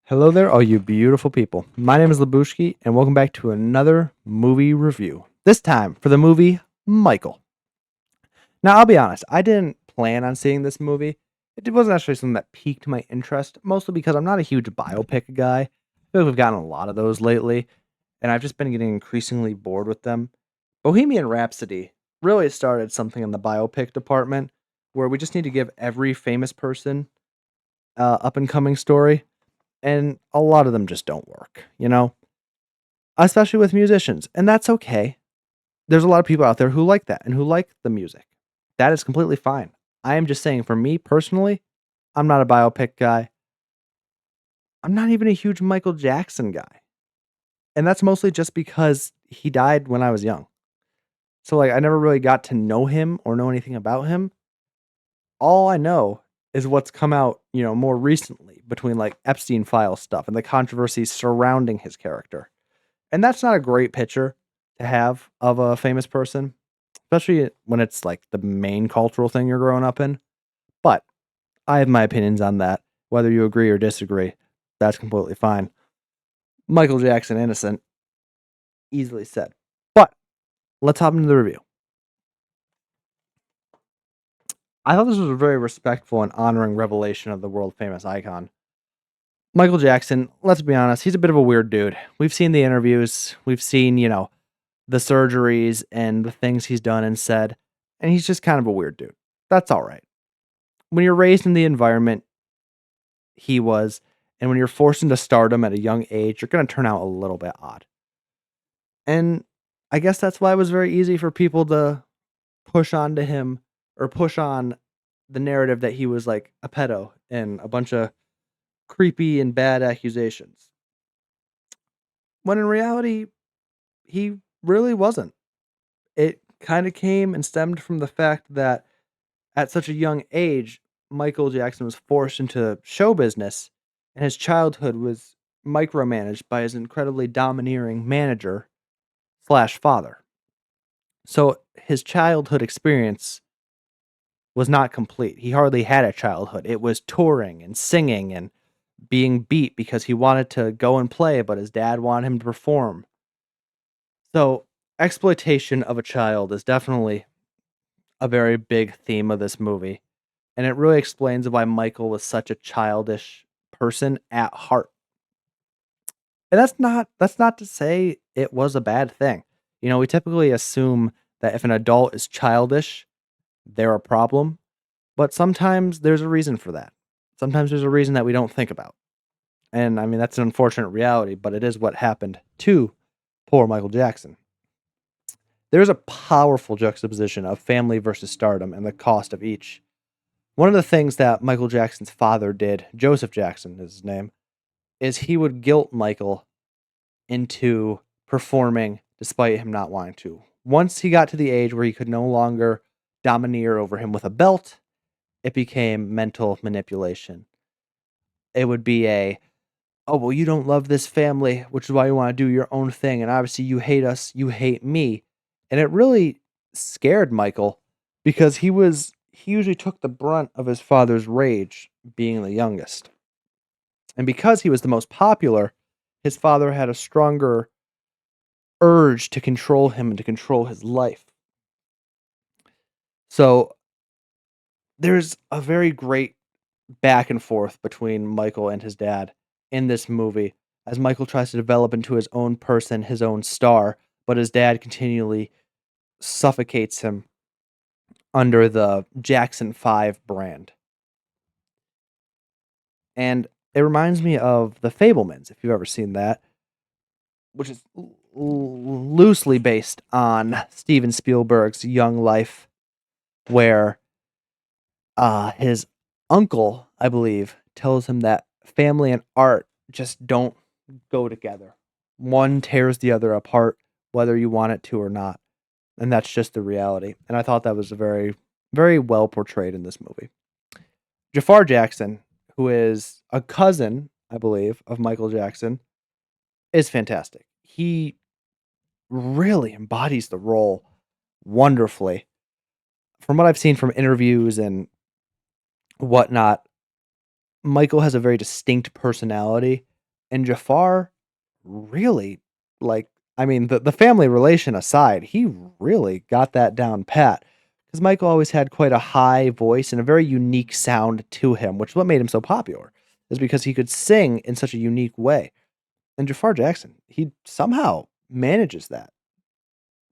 Hello there, all you beautiful people. My name is Lebushki, and welcome back to another movie review. This time for the movie Michael. Now, I'll be honest, I didn't plan on seeing this movie. It wasn't actually something that piqued my interest, mostly because I'm not a huge biopic guy. I feel like we've gotten a lot of those lately, and I've just been getting increasingly bored with them. Bohemian Rhapsody really started something in the biopic department where we just need to give every famous person up and coming story, and a lot of them just don't work, especially with musicians, and that's okay. There's a lot of people out there who like that and who like the music. That is completely fine. I am just saying, for me personally, I'm not a biopic guy. I'm not even a huge Michael Jackson guy. And that's mostly just because he died when I was young. So, like, I never really got to know him or know anything about him. All I know is what's come out, more recently between like Epstein file stuff and the controversies surrounding his character. And that's not a great picture to have of a famous person, especially when it's like the main cultural thing you're growing up in. But I have my opinions on that. Whether you agree or disagree, that's completely fine. Michael Jackson, innocent, easily said. But let's hop into the review. I thought this was a very respectful and honoring revelation of the world famous icon. Michael Jackson, let's be honest, he's a bit of a weird dude. We've seen the interviews, we've seen, the surgeries and the things he's done and said, and he's just kind of a weird dude. That's all right. When you're raised in the environment he was, and when you're forced into stardom at a young age, you're going to turn out a little bit odd. And I guess that's why it was very easy for people to push on to him or push on the narrative that he was like a pedo and a bunch of creepy and bad accusations. When in reality, he really wasn't. It kind of came and stemmed from the fact that at such a young age, Michael Jackson was forced into show business, and his childhood was micromanaged by his incredibly domineering manager slash father. So his childhood experience was not complete. He hardly had a childhood. It was touring and singing and being beat because he wanted to go and play, but his dad wanted him to perform. So exploitation of a child is definitely a very big theme of this movie. And it really explains why Michael was such a childish person at heart. And that's not to say it was a bad thing. We typically assume that if an adult is childish, they're a problem, but sometimes there's a reason for that. Sometimes there's a reason that we don't think about. And I mean, that's an unfortunate reality, but it is what happened to poor Michael Jackson. There's a powerful juxtaposition of family versus stardom and the cost of each. One of the things that Michael Jackson's father did, Joseph Jackson is his name, is he would guilt Michael into performing despite him not wanting to. Once he got to the age where he could no longer domineer over him with a belt, it became mental manipulation. It would be oh, well, you don't love this family, which is why you want to do your own thing. And obviously, you hate us, you hate me. And it really scared Michael because he usually took the brunt of his father's rage, being the youngest. And because he was the most popular, his father had a stronger urge to control him and to control his life. So there's a very great back and forth between Michael and his dad in this movie as Michael tries to develop into his own person, his own star, but his dad continually suffocates him under the Jackson 5 brand. And it reminds me of The Fablemans, if you've ever seen that, which is loosely based on Steven Spielberg's young life, where his uncle, I believe, tells him that family and art just don't go together. One tears the other apart, whether you want it to or not. And that's just the reality. And I thought that was a very, very well portrayed in this movie. Jafar Jackson, who is a cousin, I believe, of Michael Jackson, is fantastic. He really embodies the role wonderfully. From what I've seen from interviews and whatnot, Michael has a very distinct personality, And Jafar really, like, I mean, the family relation aside, he really got that down pat. Because Michael always had quite a high voice and a very unique sound to him, which is what made him so popular, is because he could sing in such a unique way. And Jafar Jackson, he somehow manages that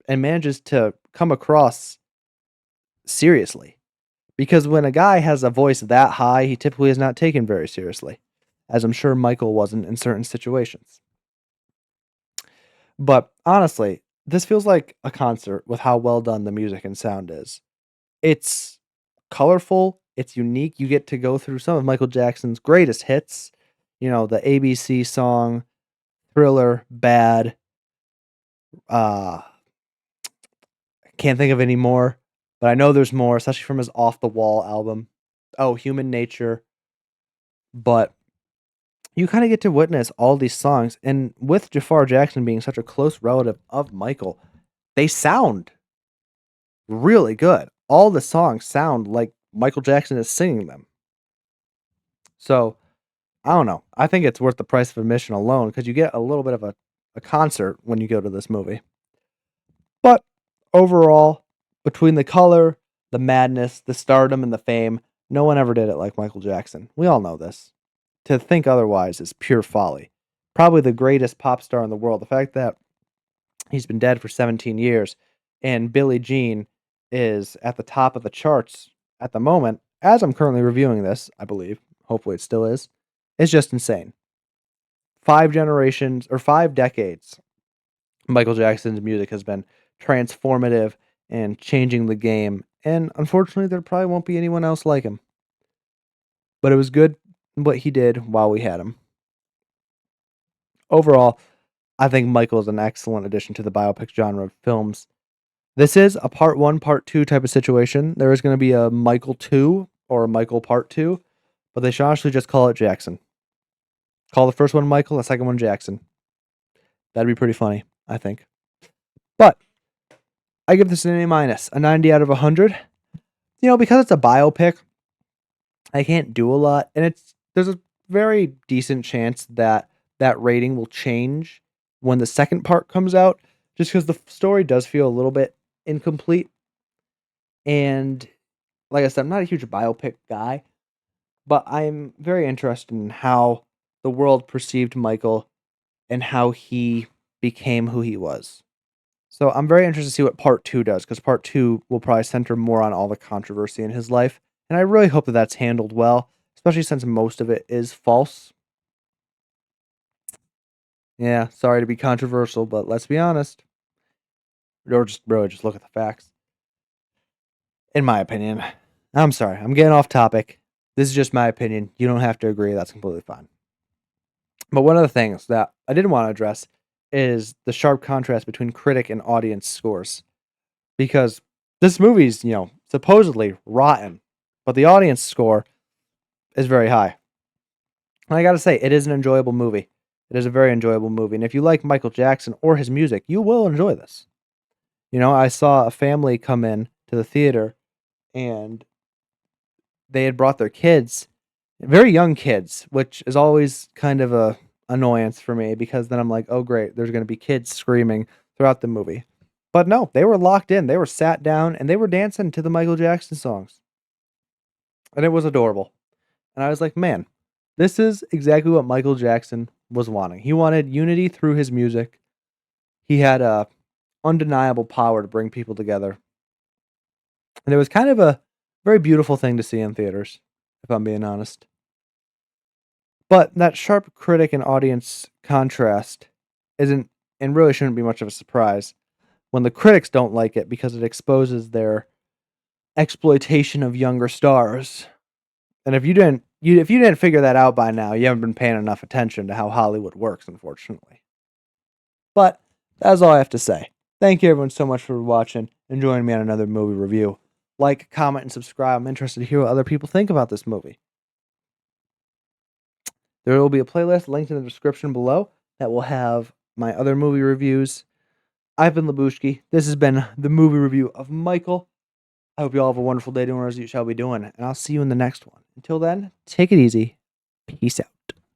and manages to come across seriously. Because when a guy has a voice that high, he typically is not taken very seriously, as I'm sure Michael wasn't in certain situations. But honestly, this feels like a concert with how well done the music and sound is. It's colorful, it's unique. You get to go through some of Michael Jackson's greatest hits, the ABC song, Thriller, Bad, uh can't think of any more, but I know there's more, especially from his Off the Wall album. Oh, Human Nature. But you kind of get to witness all these songs. And with Jafar Jackson being such a close relative of Michael, they sound really good. All the songs sound like Michael Jackson is singing them. So I don't know. I think it's worth the price of admission alone because you get a little bit of a concert when you go to this movie. But overall, between the color, the madness, the stardom, and the fame, no one ever did it like Michael Jackson. We all know this. To think otherwise is pure folly. Probably the greatest pop star in the world. The fact that he's been dead for 17 years and Billie Jean is at the top of the charts at the moment, as I'm currently reviewing this, I believe, hopefully it still is just insane. 5 generations or 5 decades, Michael Jackson's music has been transformative and changing the game. And unfortunately, there probably won't be anyone else like him. But it was good what he did while we had him. Overall, I think Michael is an excellent addition to the biopic genre of films. This is a part one, part two type of situation. There is going to be a Michael 2 or a Michael part 2, but they should honestly just call it Jackson. Call the first one Michael, the second one Jackson. That'd be pretty funny, I think. But I give this an A minus, a 90 out of 100. Because it's a biopic, I can't do a lot, and there's a very decent chance that that rating will change when the second part comes out, just because the story does feel a little bit incomplete. And like I said, I'm not a huge biopic guy, but I'm very interested in how the world perceived Michael and how he became who he was. So I'm very interested to see what part 2 does, because part 2 will probably center more on all the controversy in his life. And I really hope that that's handled well, especially since most of it is false. Yeah, sorry to be controversial, but let's be honest. Or just really just look at the facts. In my opinion. I'm sorry, I'm getting off topic. This is just my opinion. You don't have to agree. That's completely fine. But one of the things that I did want to address is the sharp contrast between critic and audience scores. Because this movie's, supposedly rotten, but the audience score is very high. And I gotta say, it is an enjoyable movie. It is a very enjoyable movie. And if you like Michael Jackson or his music, you will enjoy this. I saw a family come in to the theater and they had brought their kids, very young kids, which is always kind of a annoyance for me because then I'm like, oh great, there's going to be kids screaming throughout the movie. But no, they were locked in. They were sat down and they were dancing to the Michael Jackson songs. And it was adorable. And I was like, man, this is exactly what Michael Jackson was wanting. He wanted unity through his music. He had a undeniable power to bring people together. And it was kind of a very beautiful thing to see in theaters, if I'm being honest. But that sharp critic and audience contrast isn't and really shouldn't be much of a surprise when the critics don't like it because it exposes their exploitation of younger stars. And if you didn't figure that out by now, you haven't been paying enough attention to how Hollywood works, unfortunately. But that's all I have to say. Thank you everyone so much for watching and joining me on another movie review. Like, comment, and subscribe. I'm interested to hear what other people think about this movie. There will be a playlist linked in the description below that will have my other movie reviews. I've been Lebushki. This has been the movie review of Michael. I hope you all have a wonderful day doing as you shall be doing, and I'll see you in the next one. Until then, take it easy. Peace out.